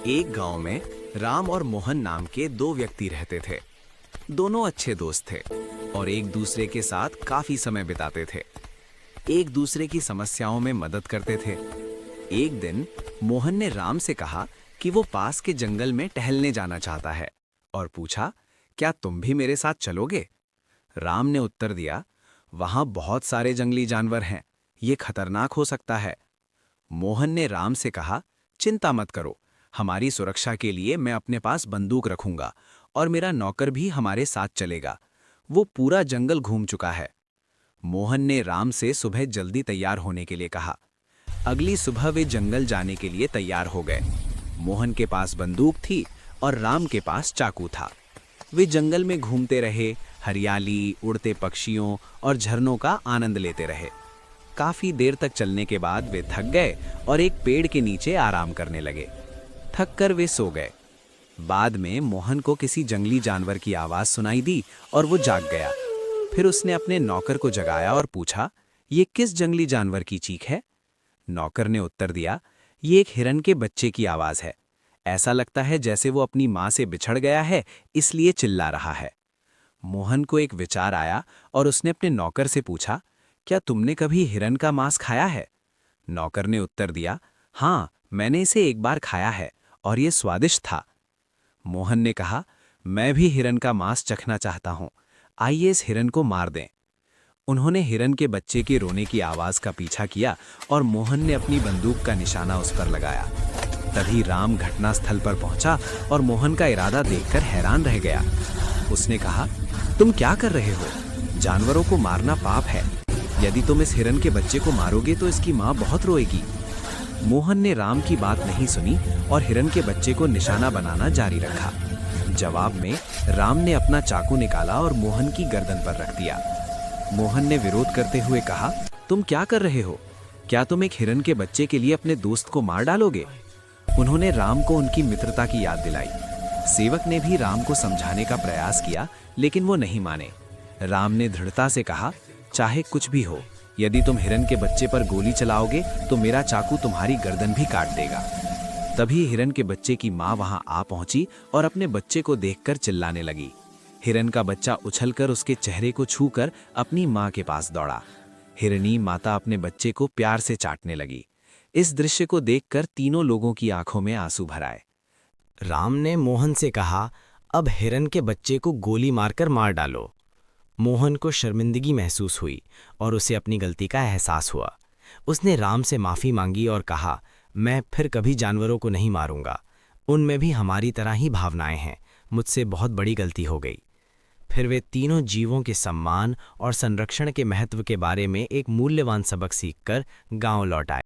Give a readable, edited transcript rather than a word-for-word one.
एक गांव में राम और मोहन नाम के दो व्यक्ति रहते थे। दोनों अच्छे दोस्त थे और एक दूसरे के साथ काफी समय बिताते थे। एक दूसरे की समस्याओं में मदद करते थे। एक दिन मोहन ने राम से कहा कि वो पास के जंगल में टहलने जाना चाहता है और पूछा, क्या तुम भी मेरे साथ चलोगे? राम ने उत्तर दिया, वहां बहुत सारे जंगली जानवर हैं, ये खतरनाक हो सकता है। मोहन ने राम से कहा, चिंता मत करो, हमारी सुरक्षा के लिए मैं अपने पास बंदूक रखूंगा और मेरा नौकर भी हमारे साथ चलेगा। वो पूरा जंगल घूम चुका है। मोहन ने राम से सुबह जल्दी तैयार होने के लिए कहा। अगली सुबह वे जंगल जाने के लिए तैयार हो गए। मोहन के पास बंदूक थी और राम के पास चाकू था। वे जंगल में घूमते रहे, हरियाली, उड़ते पक्षियों और झरनों का आनंद लेते रहे। काफी देर तक चलने के बाद वे थक गए और एक पेड़ के नीचे आराम करने लगे। थक कर वे सो गए। बाद में मोहन को किसी जंगली जानवर की आवाज सुनाई दी और वो जाग गया। फिर उसने अपने नौकर को जगाया और पूछा, ये किस जंगली जानवर की चीख है? नौकर ने उत्तर दिया, ये एक हिरन के बच्चे की आवाज है। ऐसा लगता है जैसे वो अपनी मां से बिछड़ गया है, इसलिए चिल्ला रहा है। मोहन को एक विचार आया और उसने अपने नौकर से पूछा, क्या तुमने कभी हिरन का मांस खाया है? नौकर ने उत्तर दिया, हाँ, मैंने इसे एक बार खाया है और ये स्वादिष्ट था। मोहन ने कहा, मैं भी हिरन का मांस चखना चाहता हूं, आइए इस हिरन को मार दें। उन्होंने हिरन के बच्चे के रोने की आवाज का पीछा किया और मोहन ने अपनी बंदूक का निशाना उस पर लगाया। तभी राम घटनास्थल पर पहुंचा और मोहन का इरादा देखकर हैरान रह गया। उसने कहा, तुम क्या कर रहे हो? जानवरों को मारना पाप है। यदि तुम इस हिरन के बच्चे को मारोगे तो इसकी मां बहुत रोएगी। मोहन ने राम की बात नहीं सुनी और हिरन के बच्चे को निशाना बनाना जारी रखा। जवाब में राम ने अपना चाकू निकाला और मोहन की गर्दन पर रख दिया। मोहन ने विरोध करते हुए कहा, तुम क्या कर रहे हो? क्या तुम एक हिरन के बच्चे के लिए अपने दोस्त को मार डालोगे? उन्होंने राम को उनकी मित्रता की याद दिलाई। सेवक ने भी राम को समझाने का प्रयास किया, लेकिन वो नहीं माने। राम ने दृढ़ता से कहा, चाहे कुछ भी हो, यदि तुम हिरन के बच्चे पर गोली चलाओगे तो मेरा चाकू तुम्हारी गर्दन भी काट देगा। तभी हिरन के बच्चे की मां वहां आ पहुंची और अपने बच्चे को देखकर चिल्लाने लगी। हिरन का बच्चा उछलकर उसके चेहरे को छूकर अपनी मां के पास दौड़ा। हिरनी माता अपने बच्चे को प्यार से चाटने लगी। इस दृश्य को देखकर तीनों लोगों की आंखों में आंसू भर आए। राम ने मोहन से कहा, अब हिरन के बच्चे को गोली मारकर मार डालो। मोहन को शर्मिंदगी महसूस हुई और उसे अपनी गलती का एहसास हुआ। उसने राम से माफ़ी मांगी और कहा, मैं फिर कभी जानवरों को नहीं मारूंगा। उनमें भी हमारी तरह ही भावनाएं हैं। मुझसे बहुत बड़ी गलती हो गई। फिर वे तीनों जीवों के सम्मान और संरक्षण के महत्व के बारे में एक मूल्यवान सबक सीखकर गांव लौट आए।